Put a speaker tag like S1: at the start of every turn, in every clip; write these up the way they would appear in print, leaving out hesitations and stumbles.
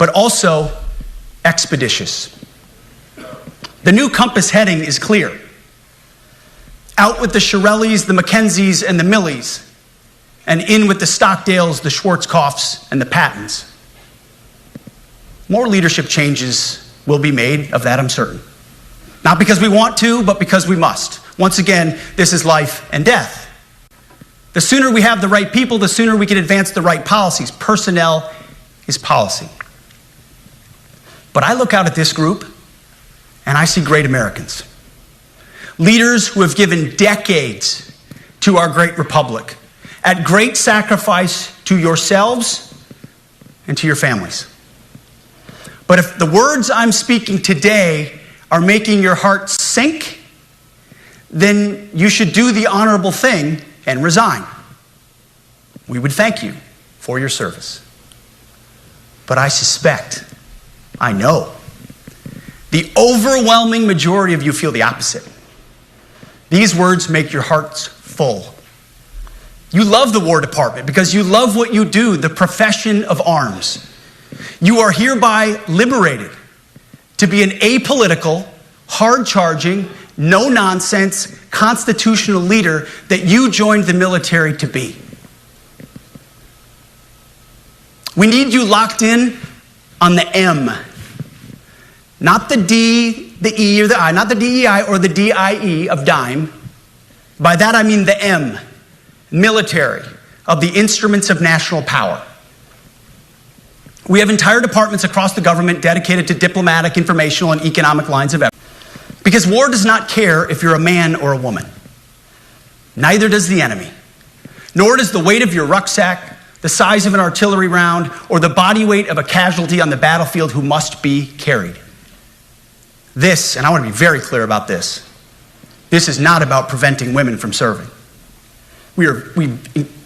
S1: but also expeditious. The new compass heading is clear. Out with the Shirellis, the Mackenzies, and the Millies, and in with the Stockdales, the Schwarzkopfs, and the Pattons. More leadership changes will be made, of that I'm certain. Not because we want to, but because we must. Once again, this is life and death. The sooner we have the right people, the sooner we can advance the right policies. Personnel is policy. But I look out at this group, and I see great Americans. Leaders who have given decades to our great republic, at great sacrifice to yourselves and to your families. But if the words I'm speaking today are making your heart sink, then you should do the honorable thing and resign. We would thank you for your service. But I suspect, I know, the overwhelming majority of you feel the opposite. These words make your hearts full. You love the War Department because you love what you do, the profession of arms. You are hereby liberated to be an apolitical, hard-charging, no-nonsense, constitutional leader that you joined the military to be. We need you locked in on the M. Not the D, the E, or the I. Not the DEI or the DIE of dime. By that I mean the M, military, of the instruments of national power. We have entire departments across the government dedicated to diplomatic, informational, and economic lines of effort. Because war does not care if you're a man or a woman. Neither does the enemy. Nor does the weight of your rucksack, the size of an artillery round, or the body weight of a casualty on the battlefield who must be carried. This, and I want to be very clear about this, this is not about preventing women from serving. We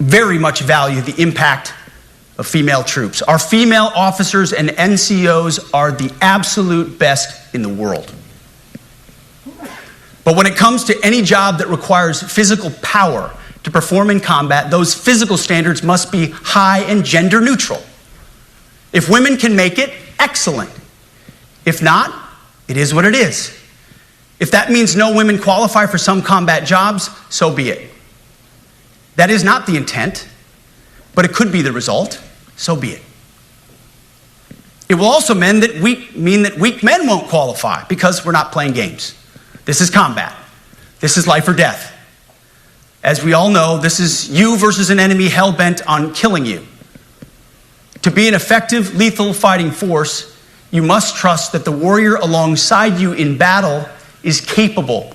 S1: very much value the impact of female troops. Our female officers and NCOs are the absolute best in the world. But when it comes to any job that requires physical power to perform in combat, those physical standards must be high and gender neutral. If women can make it, excellent. If not, it is what it is. If that means no women qualify for some combat jobs, so be it. That is not the intent, but it could be the result, so be it. It will also mean that weak men won't qualify because we're not playing games. This is combat. This is life or death. As we all know, this is you versus an enemy hell-bent on killing you. To be an effective, lethal fighting force, you must trust that the warrior alongside you in battle is capable,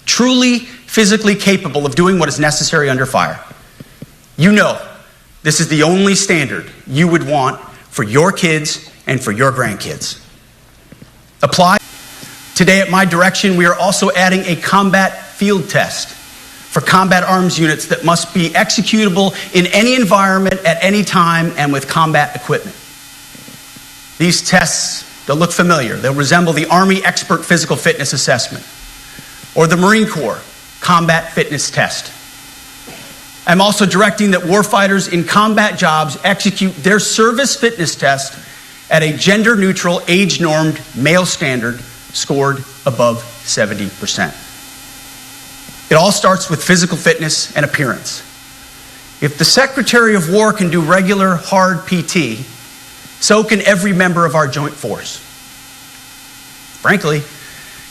S1: truly physically capable of doing what is necessary under fire. You know this is the only standard you would want for your kids and for your grandkids. Apply. Today at my direction, we are also adding a combat field test for combat arms units that must be executable in any environment at any time and with combat equipment. These tests, they'll look familiar. They'll resemble the Army Expert Physical Fitness Assessment or the Marine Corps Combat Fitness Test. I'm also directing that warfighters in combat jobs execute their service fitness test at a gender-neutral, age-normed male standard scored above 70%. It all starts with physical fitness and appearance. If the Secretary of War can do regular, hard PT, so can every member of our joint force. Frankly,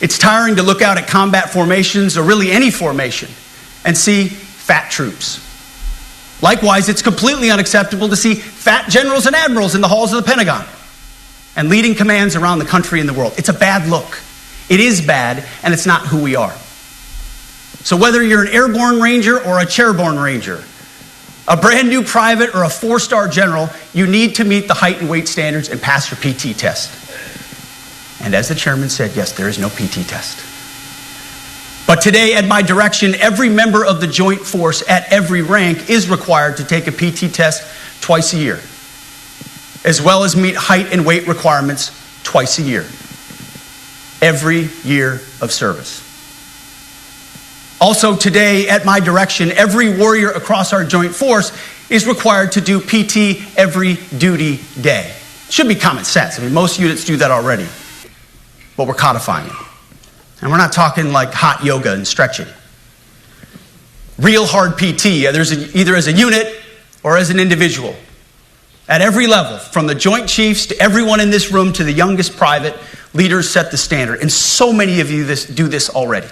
S1: it's tiring to look out at combat formations, or really any formation, and see fat troops. Likewise, it's completely unacceptable to see fat generals and admirals in the halls of the Pentagon and leading commands around the country and the world. It's a bad look. It is bad, and it's not who we are. So whether you're an airborne ranger or a chairborne ranger, a brand new private or a 4-star general, you need to meet the height and weight standards and pass your PT test. And as the chairman said, yes, there is no PT test. But today, at my direction, every member of the joint force at every rank is required to take a PT test twice a year, as well as meet height and weight requirements twice a year, every year of service. Also today, at my direction, every warrior across our joint force is required to do PT every duty day. It should be common sense. I mean, most units do that already. But we're codifying it. And we're not talking like hot yoga and stretching. Real hard PT, either as a unit or as an individual. At every level, from the Joint Chiefs to everyone in this room to the youngest private, leaders set the standard. And so many of you do this already.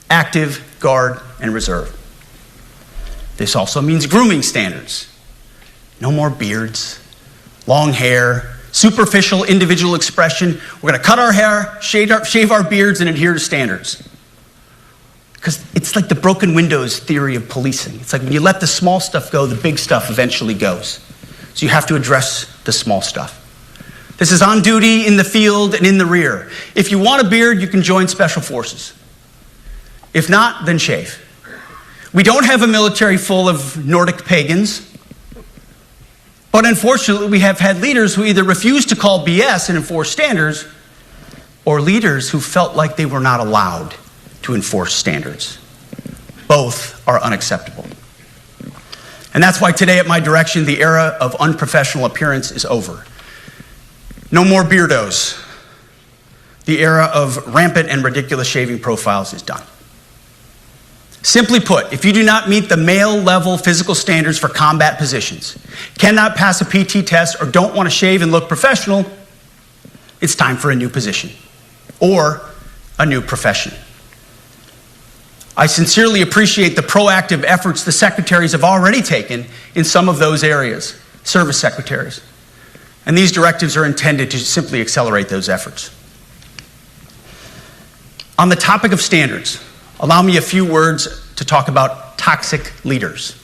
S1: Active, guard, and reserve. This also means grooming standards. No more beards, long hair, superficial individual expression. We're going to cut our hair, shave our beards, and adhere to standards. Because it's like the broken windows theory of policing. It's like when you let the small stuff go, the big stuff eventually goes. So you have to address the small stuff. This is on duty, in the field, and in the rear. If you want a beard, you can join Special Forces. If not, then shave. We don't have a military full of Nordic pagans. But unfortunately, we have had leaders who either refuse to call BS and enforce standards, or leaders who felt like they were not allowed to enforce standards. Both are unacceptable. And that's why today, at my direction, the era of unprofessional appearance is over. No more beardos. The era of rampant and ridiculous shaving profiles is done. Simply put, if you do not meet the male-level physical standards for combat positions, cannot pass a PT test, or don't want to shave and look professional, it's time for a new position or a new profession. I sincerely appreciate the proactive efforts the secretaries have already taken in some of those areas, service secretaries. And these directives are intended to simply accelerate those efforts. On the topic of standards, allow me a few words to talk about toxic leaders.